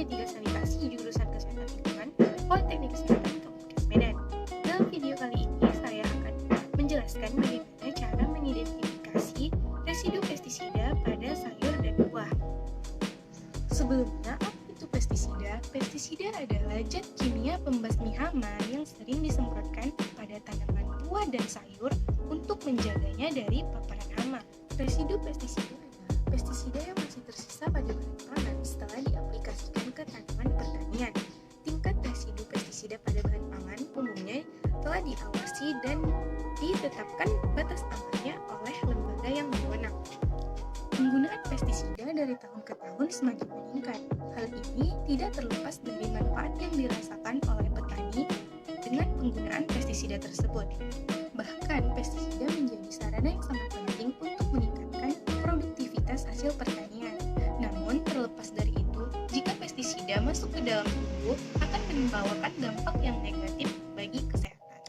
D3 Sanitasi jurusan Kesehatan Lingkungan Politeknik Kesehatan Kabupaten Medan. Dalam video kali ini saya akan menjelaskan bagaimana cara mengidentifikasi residu pestisida pada sayur dan buah. Sebelumnya, apa itu pestisida? Pestisida adalah zat kimia pembasmi hama yang sering disemprotkan pada tanaman buah dan sayur untuk menjaganya dari paparan hama. Residu pestisida adalah pestisida yang masih tersisa pada bahan pangan setelah diaplikasikan ke tanaman pertanian. Tingkat residu pestisida pada bahan pangan umumnya telah diawasi dan ditetapkan batas amannya oleh lembaga yang berwenang. Penggunaan pestisida dari tahun ke tahun semakin meningkat. Hal ini tidak terlepas dari manfaat yang dirasakan oleh petani dengan penggunaan pestisida tersebut. Bahkan, pestisida menjadi sarana yang sangat penting untuk meningkatkan produktivitas hasil pertanian. Namun, terlepas dari itu, jika pestisida masuk ke dalam tubuh, akan membawakan dampak yang negatif bagi kesehatan.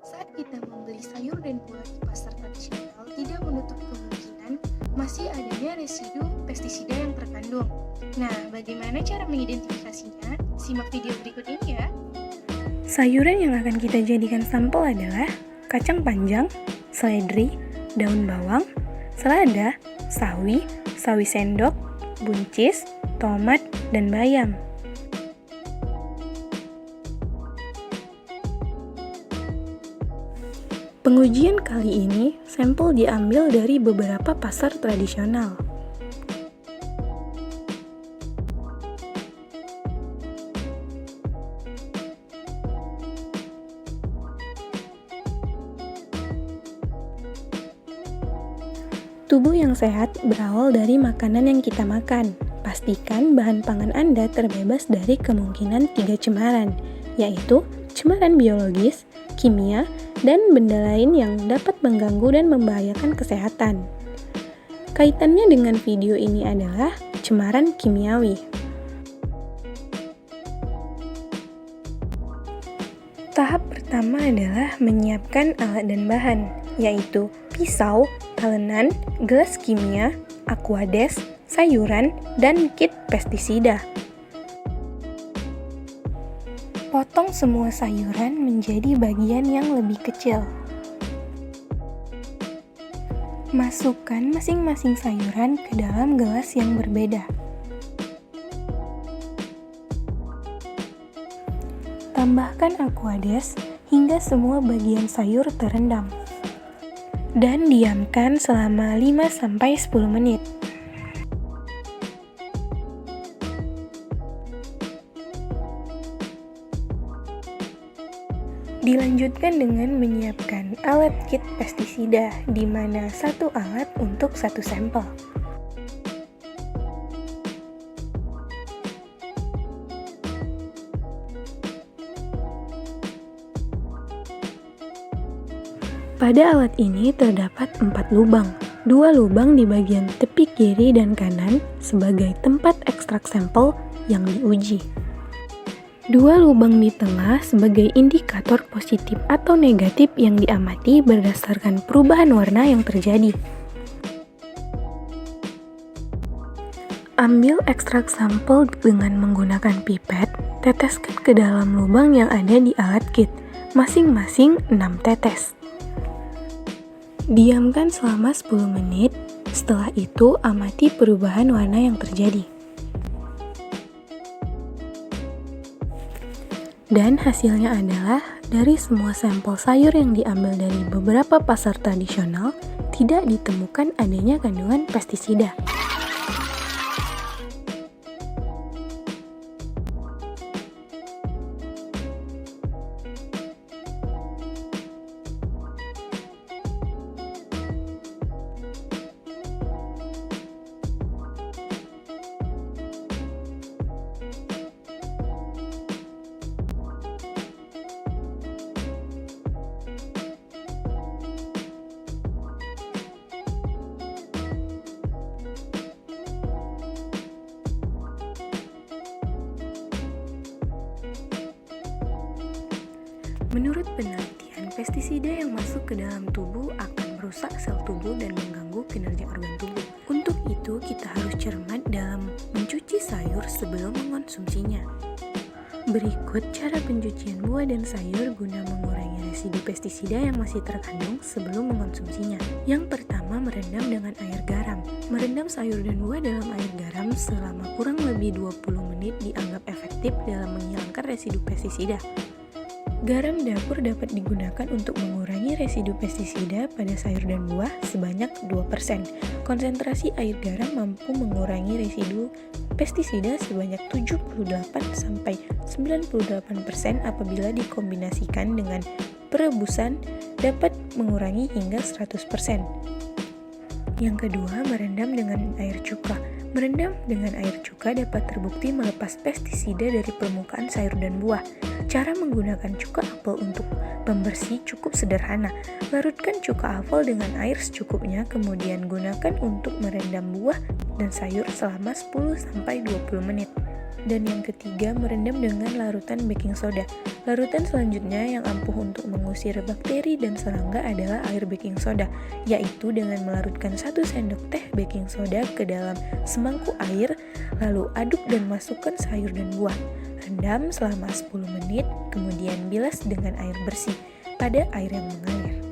Saat kita membeli sayur dan buah di pasar tradisional, tidak menutup kemungkinan masih adanya residu pestisida yang terkandung. Nah, bagaimana cara mengidentifikasinya? Simak video berikut ini ya. Sayuran yang akan kita jadikan sampel adalah kacang panjang, seledri, daun bawang, selada, sawi, sawi sendok, buncis, tomat, dan bayam. Pengujian kali ini, sampel diambil dari beberapa pasar tradisional. Tubuh yang sehat berawal dari makanan yang kita makan. Pastikan bahan pangan Anda terbebas dari kemungkinan 3 cemaran, yaitu cemaran biologis, kimia, dan benda lain yang dapat mengganggu dan membahayakan kesehatan. Kaitannya dengan video ini adalah cemaran kimiawi. Tahap pertama adalah menyiapkan alat dan bahan, yaitu pisau, talenan, gelas kimia, aquades, sayuran, dan kit pestisida. Potong semua sayuran menjadi bagian yang lebih kecil. Masukkan masing-masing sayuran ke dalam gelas yang berbeda. Tambahkan aquades hingga semua bagian sayur terendam. Dan diamkan selama 5-10 menit. Dilanjutkan dengan menyiapkan alat kit pestisida, di mana satu alat untuk satu sampel. Pada alat ini terdapat 4 lubang, 2 lubang di bagian tepi kiri dan kanan sebagai tempat ekstrak sampel yang diuji. 2 lubang di tengah sebagai indikator positif atau negatif yang diamati berdasarkan perubahan warna yang terjadi. Ambil ekstrak sampel dengan menggunakan pipet, teteskan ke dalam lubang yang ada di alat kit, masing-masing 6 tetes. Diamkan selama 10 menit, setelah itu amati perubahan warna yang terjadi. Dan hasilnya adalah, dari semua sampel sayur yang diambil dari beberapa pasar tradisional, tidak ditemukan adanya kandungan pestisida. Menurut penelitian, pestisida yang masuk ke dalam tubuh akan merusak sel tubuh dan mengganggu kinerja organ tubuh. Untuk itu kita harus cermat dalam mencuci sayur sebelum mengonsumsinya. Berikut cara pencucian buah dan sayur guna mengurangi residu pestisida yang masih terkandung sebelum mengonsumsinya. Yang pertama, merendam dengan air garam. Merendam sayur dan buah dalam air garam selama kurang lebih 20 menit dianggap efektif dalam menghilangkan residu pestisida. Garam dapur dapat digunakan untuk mengurangi residu pestisida pada sayur dan buah sebanyak 2%. Konsentrasi air garam mampu mengurangi residu pestisida sebanyak 78-98% apabila dikombinasikan dengan perebusan dapat mengurangi hingga 100%. Yang kedua, merendam dengan air cuka. Merendam dengan air cuka dapat terbukti melepas pestisida dari permukaan sayur dan buah. Cara menggunakan cuka apel untuk pembersih cukup sederhana. Larutkan cuka apel dengan air secukupnya, kemudian gunakan untuk merendam buah dan sayur selama 10-20 menit. Dan yang ketiga, merendam dengan larutan baking soda. Larutan selanjutnya yang ampuh untuk mengusir bakteri dan serangga adalah air baking soda, yaitu dengan melarutkan 1 sendok teh baking soda ke dalam semangkuk air, lalu aduk dan masukkan sayur dan buah. Rendam selama 10 menit, kemudian bilas dengan air bersih pada air yang mengalir.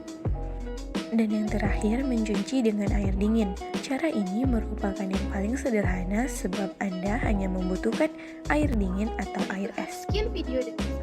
Dan yang terakhir, mencuci dengan air dingin. Cara ini merupakan yang paling sederhana sebab Anda hanya membutuhkan air dingin atau air es. Sekian video dari saya.